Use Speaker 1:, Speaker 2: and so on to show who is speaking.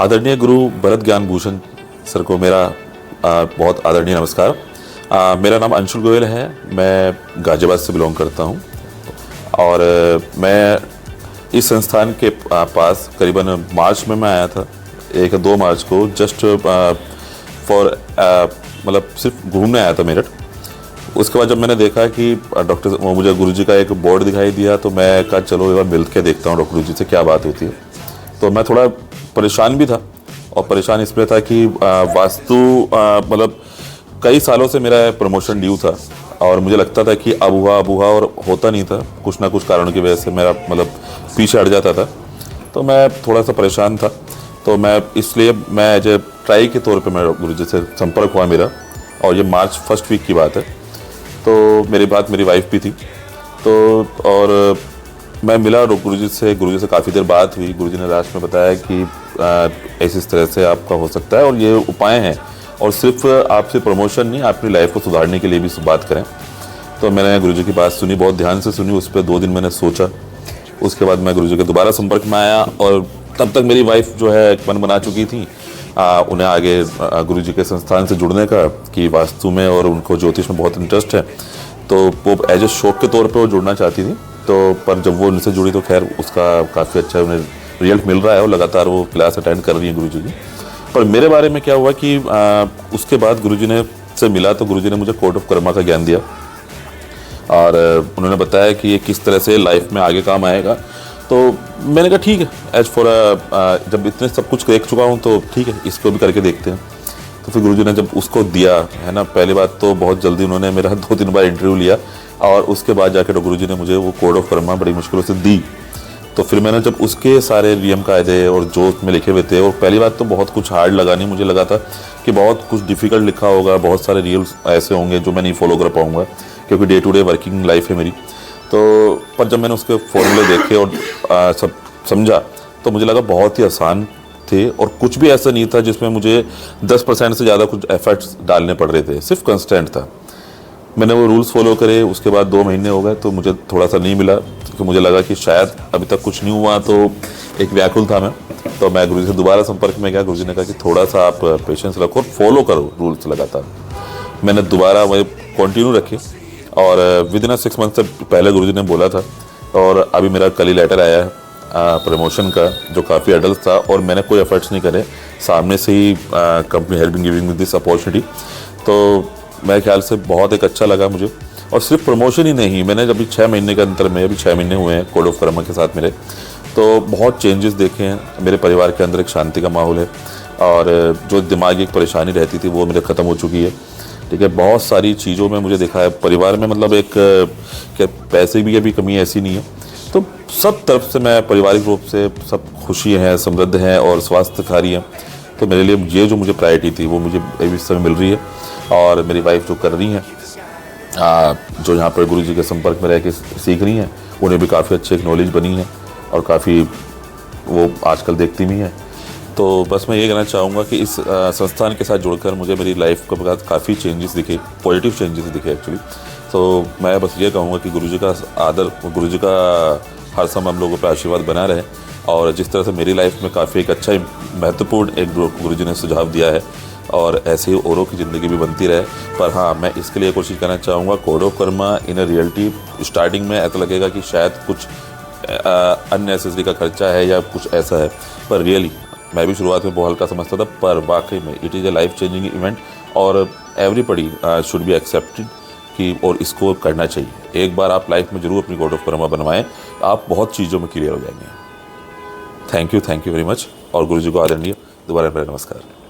Speaker 1: आदरणीय गुरु भरत ज्ञान भूषण सर को मेरा बहुत आदरणीय नमस्कार। मेरा नाम अंशुल गोयल है, मैं गाजियाबाद से बिलोंग करता हूं और मैं इस संस्थान के पास करीबन मार्च में मैं आया था, 1-2 मार्च को, जस्ट फॉर मतलब सिर्फ घूमने आया था मेरठ। उसके बाद जब मैंने देखा कि मुझे गुरुजी का एक बोर्ड दिखाई दिया तो मैं कहा चलो एक बार मिल के देखता हूँ डॉक्टर गुरुजी से क्या बात होती है। तो मैं थोड़ा परेशान भी था, और परेशान इसलिए था कि वास्तु मतलब कई सालों से मेरा प्रमोशन ड्यू था और मुझे लगता था कि अब हुआ और होता नहीं था, कुछ ना कुछ कारणों की वजह से मेरा मतलब पीछे हट जाता था। तो मैं थोड़ा सा परेशान था, तो मैं एज ए ट्राई के तौर पे मैं गुरुजी से संपर्क हुआ मेरा, और ये मार्च फर्स्ट वीक की बात है। तो मेरी बात मेरी वाइफ भी थी, तो और मैं मिला गुरुजी से काफ़ी देर बात हुई। गुरुजी ने लास्ट में बताया कि इस तरह से आपका हो सकता है और ये उपाय हैं, और सिर्फ आपसे प्रमोशन नहीं, अपनी लाइफ को सुधारने के लिए भी बात करें। तो मैंने गुरुजी की बात सुनी, बहुत ध्यान से सुनी, उस पर 2 दिन मैंने सोचा। उसके बाद मैं गुरुजी के दोबारा संपर्क में आया, और तब तक मेरी वाइफ जो है मन बना चुकी थी उन्हें आगे गुरुजी के संस्थान से जुड़ने का, कि वास्तु में और उनको ज्योतिष में बहुत इंटरेस्ट है, तो वो एज ए शौक के तौर पे वो जुड़ना चाहती थी। तो पर जब वो उनसे जुड़ी तो खैर उसका काफ़ी अच्छा उन्हें रिजल्ट मिल रहा है, और लगातार वो क्लास अटेंड कर रही है गुरुजी की। पर मेरे बारे में क्या हुआ कि उसके बाद गुरुजी ने से मिला तो गुरुजी ने मुझे कोड ऑफ कर्मा का ज्ञान दिया, और उन्होंने बताया कि ये किस तरह से लाइफ में आगे काम आएगा। तो मैंने कहा ठीक है, एज फॉर जब इतने सब कुछ देख चुका हूँ तो ठीक है, इसको भी करके देखते हैं। तो फिर गुरुजी ने जब उसको दिया है ना, पहली बात तो बहुत जल्दी उन्होंने मेरा 2-3 बार इंटरव्यू लिया, और उसके बाद जाके गुरुजी ने मुझे वो कोड ऑफ कर्मा बड़ी मुश्किलों से दी। तो फिर मैंने जब उसके सारे नियम कायदे और जो उसमें लिखे हुए थे, और पहली बात तो बहुत कुछ हार्ड लगा नहीं, मुझे लगा था कि बहुत कुछ डिफ़िकल्ट लिखा होगा, बहुत सारे रियल्स ऐसे होंगे जो मैं नहीं फॉलो कर पाऊँगा, क्योंकि day to day working life है मेरी। तो पर जब मैंने उसके फॉर्मूले देखे और सब समझा तो मुझे लगा बहुत ही आसान थे, और कुछ भी ऐसा नहीं था जिसमें मुझे 10% से ज़्यादा कुछ एफर्ट्स डालने पड़ रहे थे, सिर्फ कंस्टेंट था। मैंने वो रूल्स फॉलो करे, उसके बाद 2 महीने हो गए तो मुझे थोड़ा सा नहीं मिला, क्योंकि मुझे लगा कि शायद अभी तक कुछ नहीं हुआ, तो एक व्याकुल था मैं। तो मैं गुरुजी से दोबारा संपर्क में गया। गुरुजी ने कहा कि थोड़ा सा आप पेशेंस रखो और फॉलो करो रूल्स लगातार। मैंने दोबारा वही कंटिन्यू रखे, और विदिन 6 मंथ से पहले गुरुजी ने बोला था, और अभी मेरा कल ही लेटर आया है प्रमोशन का, जो काफ़ी अडल्ट था, और मैंने कोई एफर्ट्स नहीं करे, सामने से ही company has been giving me this opportunity. तो मेरे ख्याल से बहुत एक अच्छा लगा मुझे। और सिर्फ प्रमोशन ही नहीं, मैंने अभी 6 महीने के अंतर में, अभी 6 महीने हुए हैं कोड ऑफ कर्मा के साथ मेरे, तो बहुत चेंजेस देखे हैं। मेरे परिवार के अंदर एक शांति का माहौल है, और जो दिमागी एक परेशानी रहती थी वो मेरे ख़त्म हो चुकी है। ठीक है, बहुत सारी चीज़ों में मुझे देखा है परिवार में, मतलब एक क्या पैसे की भी कमी ऐसी नहीं है। तो सब तरफ से मैं पारिवारिक रूप से सब खुशी हैं, समृद्ध हैं और स्वास्थ्यकारी हैं। तो मेरे लिए ये जो मुझे प्रायोरिटी थी वो मुझे इस समय मिल रही है, और मेरी वाइफ जो कर रही हैं, जो यहाँ पर गुरुजी के संपर्क में रह के सीख रही हैं, उन्हें भी काफ़ी अच्छी एक नॉलेज बनी है, और काफ़ी वो आजकल देखती भी हैं। तो बस मैं ये कहना चाहूँगा कि इस संस्थान के साथ जुड़कर मुझे मेरी लाइफ के बाद काफ़ी चेंजेस दिखे, पॉजिटिव चेंजेस दिखे एक्चुअली। तो मैं बस ये कहूँगा कि गुरुजी का आदर, गुरुजी का हर समय हम लोगों पर आशीर्वाद बना रहे, और जिस तरह से मेरी लाइफ में काफ़ी एक अच्छा महत्वपूर्ण एक गुरुजी ने सुझाव दिया है, और ऐसे ही औरों की ज़िंदगी भी बनती रहे। पर हाँ, मैं इसके लिए कोशिश करना चाहूँगा, code of Karma in reality starting में ऐसा लगेगा कि शायद कुछ अननेसेसरी का खर्चा है या कुछ ऐसा है, पर रियली मैं भी शुरुआत में बहुत हल्का समझता था, पर वाकई में it is a life changing event, और एवरीबडी शुड बी एक्सेप्टेड कि और इसको करना चाहिए। एक बार आप लाइफ में ज़रूर अपनी कोड ऑफ कर्मा बनवाएं, आप बहुत चीज़ों में क्लियर हो जाएंगे। थैंक यू वेरी मच, और गुरुजी को आदरणीय दोबारा मेरा नमस्कार।